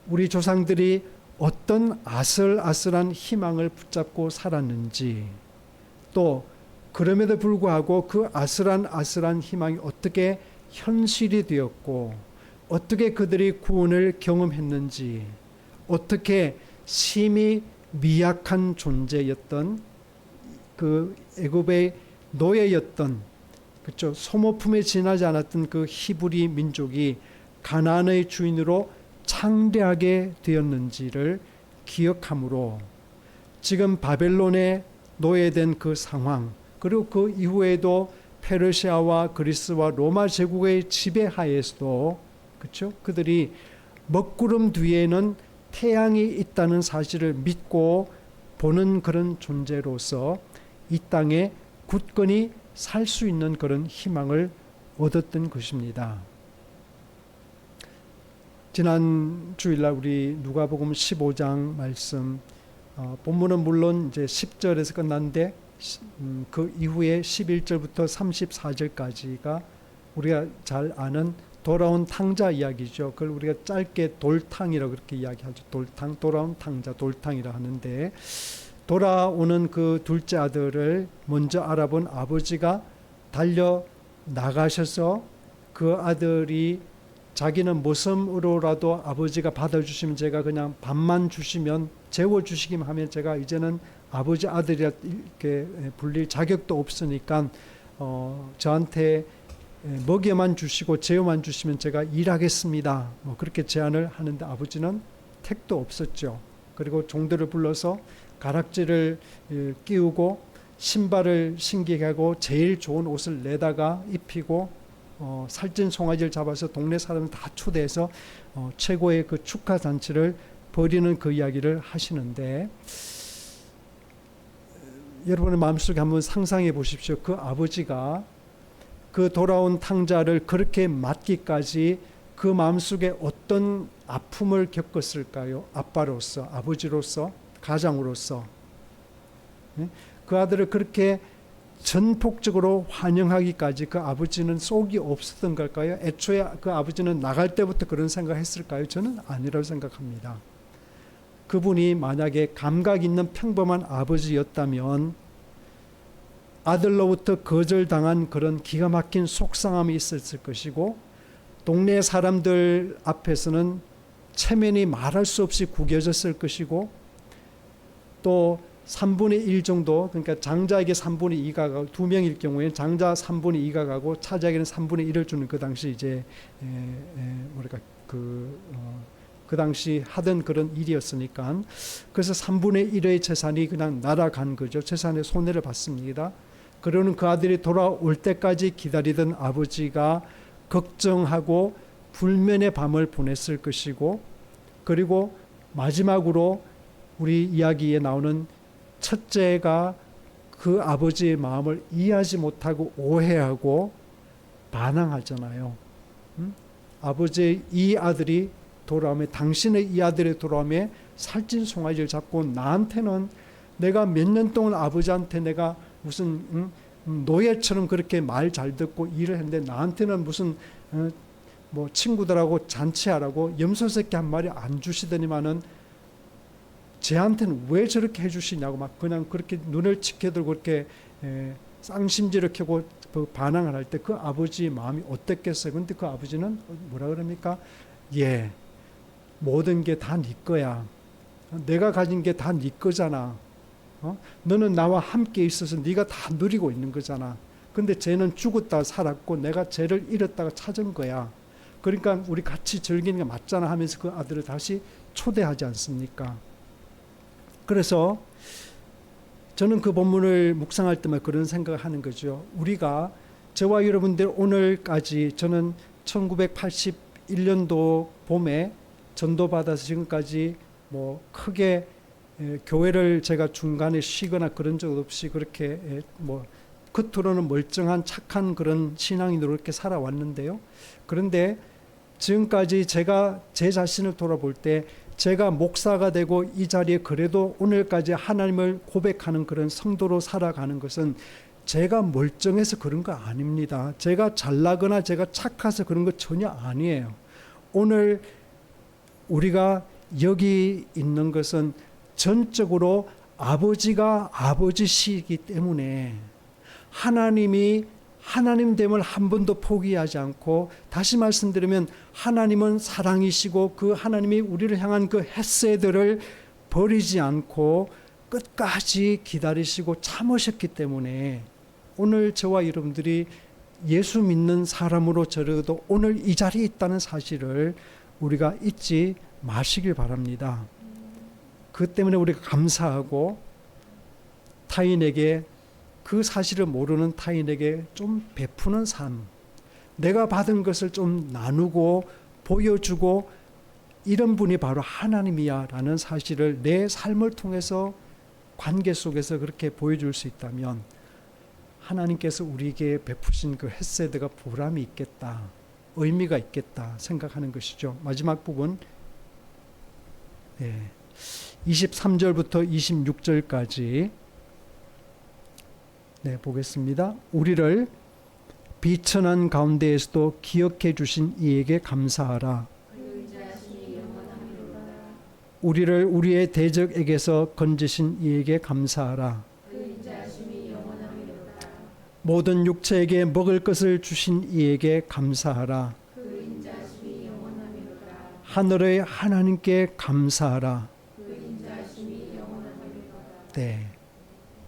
[SPEAKER 1] 우리 조상들이 어떤 아슬아슬한 희망을 붙잡고 살았는지, 또 그럼에도 불구하고 그 아슬한 희망이 어떻게 현실이 되었고 어떻게 그들이 구원을 경험했는지, 어떻게 심히 미약한 존재였던 그 애굽의 노예였던, 그렇죠, 소모품에 지나지 않았던 그 히브리 민족이 가나안의 주인으로 창대하게 되었는지를 기억함으로 지금 바벨론에 노예된 그 상황, 그리고 그 이후에도 페르시아와 그리스와 로마 제국의 지배하에서도, 그렇죠, 그들이 먹구름 뒤에는 태양이 있다는 사실을 믿고 보는 그런 존재로서 이 땅에 굳건히 살 수 있는 그런 희망을 얻었던 것입니다. 지난 주일날 우리 누가복음 15장 말씀, 본문은 물론 이제 10절에서 끝났는데 그 이후에 11절부터 34절까지가 우리가 잘 아는 돌아온 탕자 이야기죠. 그걸 우리가 짧게 돌탕이라고 그렇게 이야기하죠. 돌탕, 돌아온 탕자, 돌탕이라 하는데, 돌아오는 그 둘째 아들을 먼저 알아본 아버지가 달려 나가셔서 그 아들이 자기는 모섬으로라도 아버지가 받아주시면 제가 그냥 밥만 주시면 재워주시기만 하면 제가 이제는 아버지 아들이라 이렇게 불릴 자격도 없으니까 저한테 먹여만 주시고 재워만 주시면 제가 일하겠습니다. 그렇게 제안을 하는데 아버지는 택도 없었죠. 그리고 종들을 불러서 가락지를 끼우고 신발을 신기게 하고 제일 좋은 옷을 내다가 입히고 살찐 송아지를 잡아서 동네 사람을 다 초대해서 최고의 그 축하 잔치를 벌이는 그 이야기를 하시는데, 여러분의 마음속에 한번 상상해 보십시오. 그 아버지가 그 돌아온 탕자를 그렇게 맞기까지 그 마음속에 어떤 아픔을 겪었을까요? 아빠로서, 아버지로서, 가장으로서. 그 아들을 그렇게 전폭적으로 환영하기까지 그 아버지는 속이 없었던 걸까요? 애초에 그 아버지는 나갈 때부터 그런 생각했을까요? 저는 아니라고 생각합니다. 그분이 만약에 감각 있는 평범한 아버지였다면 아들로부터 거절당한 그런 기가 막힌 속상함이 있었을 것이고, 동네 사람들 앞에서는 체면이 말할 수 없이 구겨졌을 것이고, 또 3분의 1 정도, 그러니까 장자에게 3분의 2가 가고, 2명일 경우에는 장자 3분의 2가 가고 차자에게는 3분의 1을 주는 그 당시 이제 뭐랄까 그 당시 하던 그런 일이었으니까, 그래서 3분의 1의 재산이 그냥 날아간 거죠. 재산의 손해를 봤습니다. 그러는 그 아들이 돌아올 때까지 기다리던 아버지가 걱정하고 불면의 밤을 보냈을 것이고, 그리고 마지막으로 우리 이야기에 나오는 첫째가 그 아버지의 마음을 이해하지 못하고 오해하고 반항하잖아요. 아버지의 이 아들이 돌아오며, 당신의 이 아들이 돌아오며 살찐 송아지를 잡고, 나한테는 내가 몇 년 동안 아버지한테 내가 무슨 노예처럼 그렇게 말 잘 듣고 일을 했는데, 나한테는 무슨 뭐 친구들하고 잔치하라고 염소새끼 한 마리 안 주시더니만은 쟤한테는 왜 저렇게 해주시냐고 막 그냥 그렇게 눈을 치켜들고 그렇게 쌍심지를 켜고 반항을 할 때 그 아버지의 마음이 어땠겠어요? 근데 그 아버지는 뭐라 그럽니까? 예, 모든 게 다 네 거야. 내가 가진 게 다 네 거잖아. 너는 나와 함께 있어서 네가 다 누리고 있는 거잖아. 근데 쟤는 죽었다 살았고 내가 쟤를 잃었다가 찾은 거야. 그러니까 우리 같이 즐기는 게 맞잖아 하면서 그 아들을 다시 초대하지 않습니까? 그래서 저는 그 본문을 묵상할 때마다 그런 생각을 하는 거죠. 우리가, 저와 여러분들 오늘까지, 저는 1981년도 봄에 전도받아서 지금까지 뭐 크게 교회를 제가 중간에 쉬거나 그런 적 없이 그렇게 뭐 겉으로는 멀쩡한 착한 그런 신앙인으로 이렇게 살아왔는데요. 그런데 지금까지 제가 제 자신을 돌아볼 때, 제가 목사가 되고 이 자리에 그래도 오늘까지 하나님을 고백하는 그런 성도로 살아가는 것은 제가 멀쩡해서 그런 거 아닙니다. 제가 잘나거나 제가 착해서 그런 거 전혀 아니에요. 오늘 우리가 여기 있는 것은 전적으로 아버지가 아버지시기 때문에 하나님이 하나님됨을 한 번도 포기하지 않고, 다시 말씀드리면 하나님은 사랑이시고 그 하나님이 우리를 향한 그 헤세드를 버리지 않고 끝까지 기다리시고 참으셨기 때문에 오늘 저와 여러분들이 예수 믿는 사람으로 저려도 오늘 이 자리에 있다는 사실을 우리가 잊지 마시길 바랍니다. 그 때문에 우리가 감사하고 타인에게, 그 사실을 모르는 타인에게 좀 베푸는 삶, 내가 받은 것을 좀 나누고 보여주고, 이런 분이 바로 하나님이야 라는 사실을 내 삶을 통해서 관계 속에서 그렇게 보여줄 수 있다면 하나님께서 우리에게 베푸신 그 헤세드가 보람이 있겠다, 의미가 있겠다 생각하는 것이죠. 마지막 부분 23절부터 26절까지 보겠습니다. 우리를 비천한 가운데에서도 기억해 주신 이에게 감사하라. 우리를 우리의 대적에게서 건지신 이에게 감사하라. 모든 육체에게 먹을 것을 주신 이에게 감사하라. 하늘의 하나님께 감사하라. 네.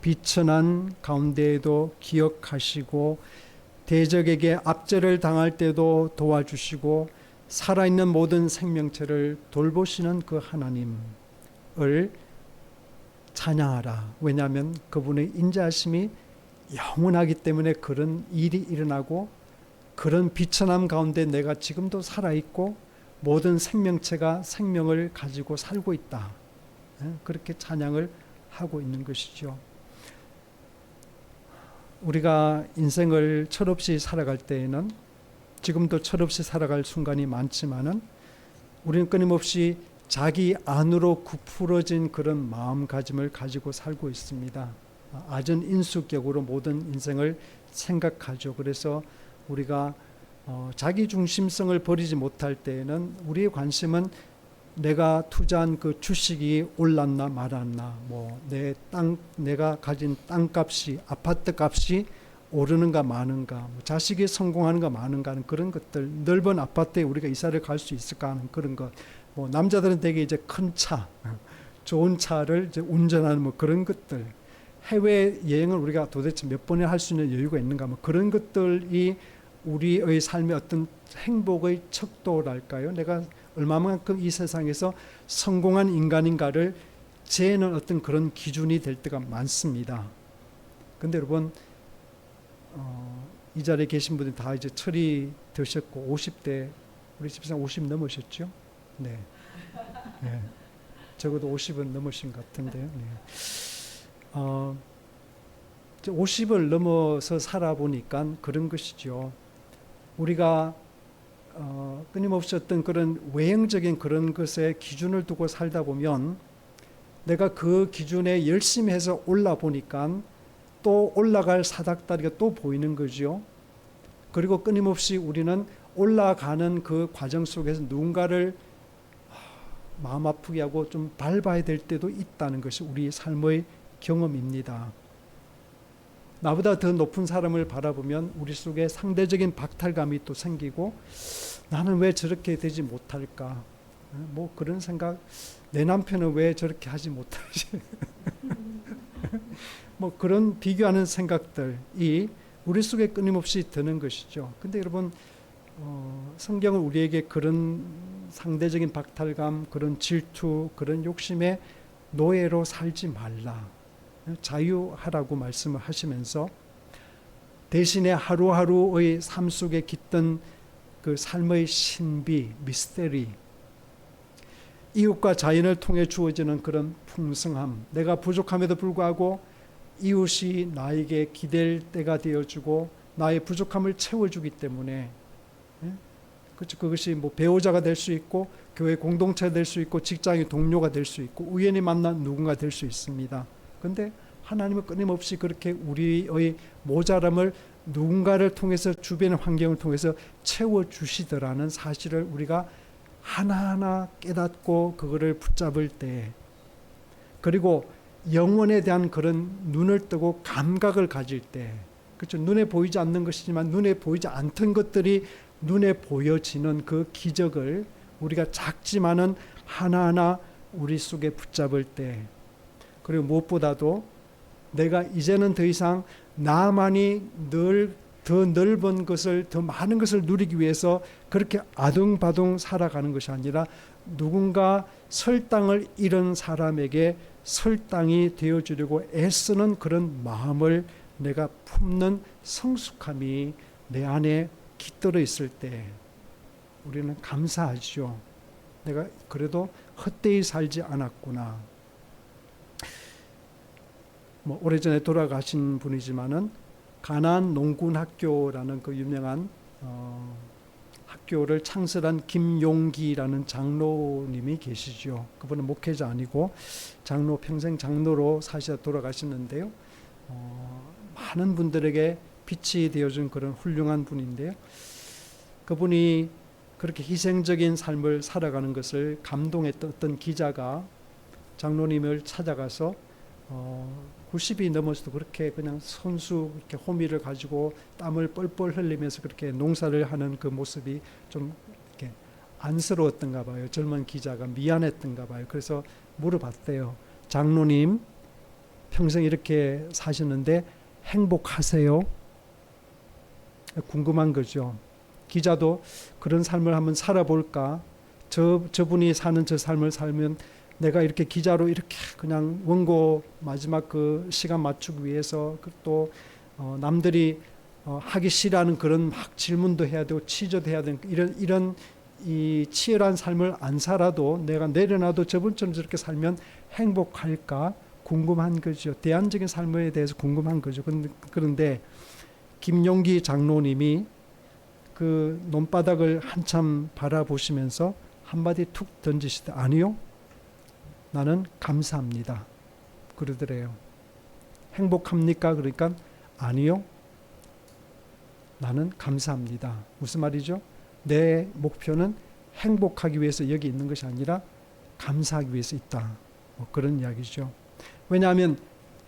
[SPEAKER 1] 비천한 가운데에도 기억하시고, 대적에게 압제를 당할 때도 도와주시고, 살아있는 모든 생명체를 돌보시는 그 하나님을 찬양하라. 왜냐하면 그분의 인자하심이 영원하기 때문에 그런 일이 일어나고, 그런 비천함 가운데 내가 지금도 살아있고 모든 생명체가 생명을 가지고 살고 있다. 그렇게 찬양을 하고 있는 것이죠. 우리가 인생을 철없이 살아갈 때에는 지금도 철없이 살아갈 순간이 많지만은 우리는 끊임없이 자기 안으로 구풀어진 그런 마음가짐을 가지고 살고 있습니다. 아전 인수격으로 모든 인생을 생각하죠. 그래서 우리가 자기 중심성을 버리지 못할 때에는 우리의 관심은 내가 투자한 그 주식이 올랐나 말았나, 뭐 내가 가진 땅값이, 아파트 값이 오르는가 마는가, 뭐 자식이 성공하는가 마는가 하는 그런 것들, 넓은 아파트에 우리가 이사를 갈 수 있을까 하는 그런 것, 뭐 남자들은 되게 이제 큰 차, 좋은 차를 이제 운전하는 뭐 그런 것들, 해외 여행을 우리가 도대체 몇 번이나 할 수 있는 여유가 있는가, 뭐 그런 것들이 우리의 삶의 어떤 행복의 척도랄까요? 내가 얼마만큼 이 세상에서 성공한 인간인가를 재는 어떤 그런 기준이 될 때가 많습니다. 근데 여러분, 이 자리에 계신 분들이 다 이제 철이 드셨고 50대, 우리 집사람 50 넘으셨죠? 네. 네. 적어도 50은 넘으신 것 같은데요. 네. 50을 넘어서 살아보니까 그런 것이죠. 우리가 끊임없이 어떤 그런 외형적인 그런 것에 기준을 두고 살다 보면 내가 그 기준에 열심히 해서 올라보니까 또 올라갈 사닥다리가 또 보이는 거죠. 그리고 끊임없이 우리는 올라가는 그 과정 속에서 누군가를 마음 아프게 하고 좀 밟아야 될 때도 있다는 것이 우리 삶의 경험입니다. 나보다 더 높은 사람을 바라보면 우리 속에 상대적인 박탈감이 또 생기고 나는 왜 저렇게 되지 못할까? 뭐 그런 생각, 내 남편은 왜 저렇게 하지 못하지? 뭐 그런 비교하는 생각들이 우리 속에 끊임없이 드는 것이죠. 근데 여러분, 성경은 우리에게 그런 상대적인 박탈감, 그런 질투, 그런 욕심의 노예로 살지 말라, 자유하라고 말씀을 하시면서 대신에 하루하루의 삶 속에 깃든 그 삶의 신비, 미스테리, 이웃과 자연을 통해 주어지는 그런 풍성함, 내가 부족함에도 불구하고 이웃이 나에게 기댈 때가 되어주고 나의 부족함을 채워주기 때문에, 그것이 뭐 배우자가 될 수 있고 교회 공동체가 될 수 있고 직장의 동료가 될 수 있고 우연히 만난 누군가 될 수 있습니다. 그런데 하나님은 끊임없이 그렇게 우리의 모자람을 누군가를 통해서, 주변의 환경을 통해서 채워주시더라는 사실을 우리가 하나하나 깨닫고 그거를 붙잡을 때, 그리고 영혼에 대한 그런 눈을 뜨고 감각을 가질 때, 그렇죠? 눈에 보이지 않는 것이지만 눈에 보이지 않던 것들이 눈에 보여지는 그 기적을 우리가 작지만은 하나하나 우리 속에 붙잡을 때, 그리고 무엇보다도 내가 이제는 더 이상 나만이 더 넓은 것을, 더 많은 것을 누리기 위해서 그렇게 아둥바둥 살아가는 것이 아니라 누군가 설당을 잃은 사람에게 설당이 되어주려고 애쓰는 그런 마음을 내가 품는 성숙함이 내 안에 깃들어 있을 때 우리는 감사하죠. 내가 그래도 헛되이 살지 않았구나. 뭐 오래전에 돌아가신 분이지만은 가나안 농군학교라는 그 유명한 학교를 창설한 김용기라는 장로님이 계시죠. 그분은 목회자 아니고 장로, 평생 장로로 사시다 돌아가셨는데요. 많은 분들에게 빛이 되어준 그런 훌륭한 분인데요. 그분이 그렇게 희생적인 삶을 살아가는 것을 감동했던 어떤 기자가 장로님을 찾아가서 90이 넘어서도 그렇게 그냥 선수 이렇게 호미를 가지고 땀을 뻘뻘 흘리면서 그렇게 농사를 하는 그 모습이 좀 이렇게 안쓰러웠던가 봐요. 젊은 기자가 미안했던가 봐요. 그래서 물어봤대요. 장로님, 평생 이렇게 사셨는데 행복하세요? 궁금한 거죠. 기자도 그런 삶을 한번 살아볼까? 저분이 사는 저 삶을 살면 내가 이렇게 기자로 이렇게 그냥 원고 마지막 그 시간 맞추기 위해서 또 남들이 하기 싫어하는 그런 막 질문도 해야 되고 취조도 해야 되는 이런 이 치열한 삶을 안 살아도 내가 내려놔도 저분처럼 저렇게 살면 행복할까 궁금한 거죠. 대안적인 삶에 대해서 궁금한 거죠. 그런데 김용기 장로님이 그 논바닥을 한참 바라보시면서 한마디 툭 던지시다. 아니요. 나는 감사합니다. 그러더래요. 행복합니까? 그러니까 아니요. 나는 감사합니다. 무슨 말이죠? 내 목표는 행복하기 위해서 여기 있는 것이 아니라 감사하기 위해서 있다. 그런 이야기죠. 왜냐하면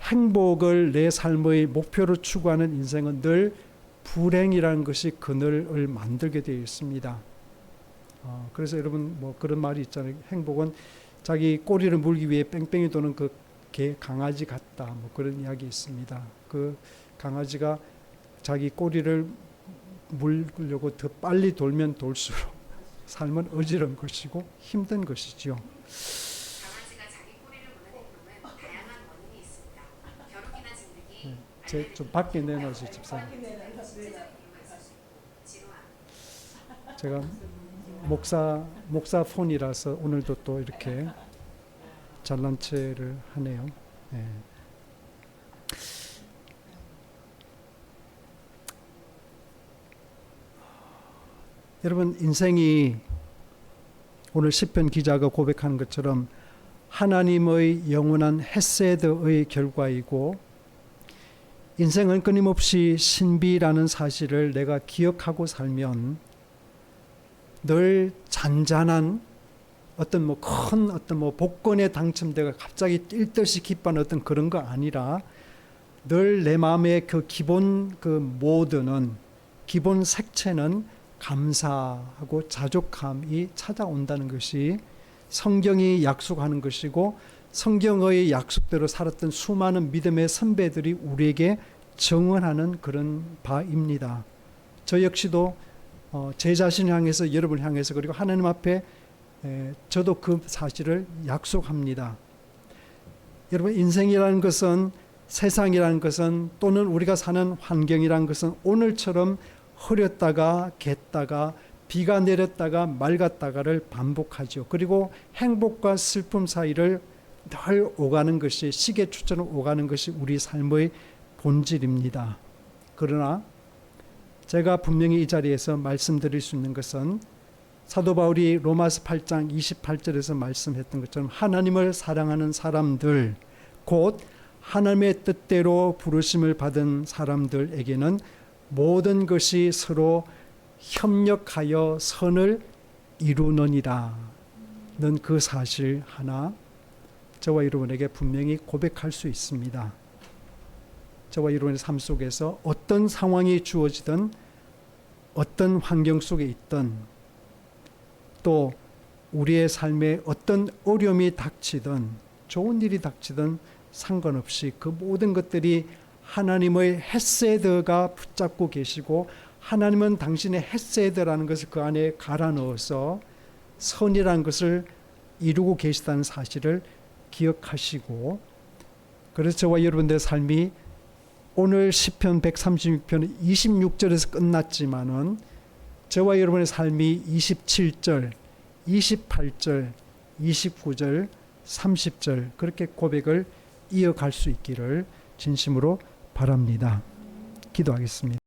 [SPEAKER 1] 행복을 내 삶의 목표로 추구하는 인생은 늘 불행이라는 것이 그늘을 만들게 되어 있습니다. 그래서 여러분 뭐 그런 말이 있잖아요. 행복은 자기 꼬리를 물기 위해 뺑뺑이 도는 그 개 강아지 같다. 뭐 그런 이야기 있습니다. 그 강아지가 자기 꼬리를 물려고 더 빨리 돌면 돌수록 삶은 어지러운 것이고 힘든 것이죠.
[SPEAKER 3] 강아지가 자기 꼬리를 무는 행동은 다양한 원인이 있습니다. 벼룩이나 진드기,
[SPEAKER 1] 좀 밖에 내놓으세요, 집사님.
[SPEAKER 3] 신체적인 이유가 있을 수 있고 지루함.
[SPEAKER 1] 제가 목사 폰이라서 오늘도 또 이렇게 잘난 체를 하네요. 네. 여러분 인생이 오늘 시편 기자가 고백하는 것처럼 하나님의 영원한 헤세드의 결과이고 인생은 끊임없이 신비라는 사실을 내가 기억하고 살면 늘 잔잔한 어떤 큰 복권에 당첨되고 갑자기 뛸 듯이 기뻐하는 어떤 그런 거 아니라 늘 내 마음의 그 기본 그 모드는 기본 색채는 감사하고 자족함이 찾아온다는 것이 성경이 약속하는 것이고 성경의 약속대로 살았던 수많은 믿음의 선배들이 우리에게 증언하는 그런 바입니다. 저 역시도 제 자신을 향해서 여러분을 향해서 그리고 하나님 앞에 저도 그 사실을 약속합니다. 여러분 인생이라는 것은 세상이라는 것은 또는 우리가 사는 환경이라는 것은 오늘처럼 흐렸다가 갰다가 비가 내렸다가 맑았다가를 반복하죠. 그리고 행복과 슬픔 사이를 늘 오가는 것이 시계추처럼 오가는 것이 우리 삶의 본질입니다. 그러나 제가 분명히 이 자리에서 말씀드릴 수 있는 것은 사도 바울이 로마서 8장 28절에서 말씀했던 것처럼 하나님을 사랑하는 사람들 곧 하나님의 뜻대로 부르심을 받은 사람들에게는 모든 것이 서로 협력하여 선을 이루느니라 는 그 사실 하나 저와 여러분에게 분명히 고백할 수 있습니다. 저와 여러분의 삶 속에서 어떤 상황이 주어지든 어떤 환경 속에 있든 또 우리의 삶에 어떤 어려움이 닥치든 좋은 일이 닥치든 상관없이 그 모든 것들이 하나님의 헤세드가 붙잡고 계시고 하나님은 당신의 헤세드라는 것을 그 안에 갈아 넣어서 선이라는 것을 이루고 계시다는 사실을 기억하시고 그래서 저와 여러분들의 삶이 오늘 시편 136편은 26절에서 끝났지만은 저와 여러분의 삶이 27절, 28절, 29절, 30절 그렇게 고백을 이어갈 수 있기를 진심으로 바랍니다. 기도하겠습니다.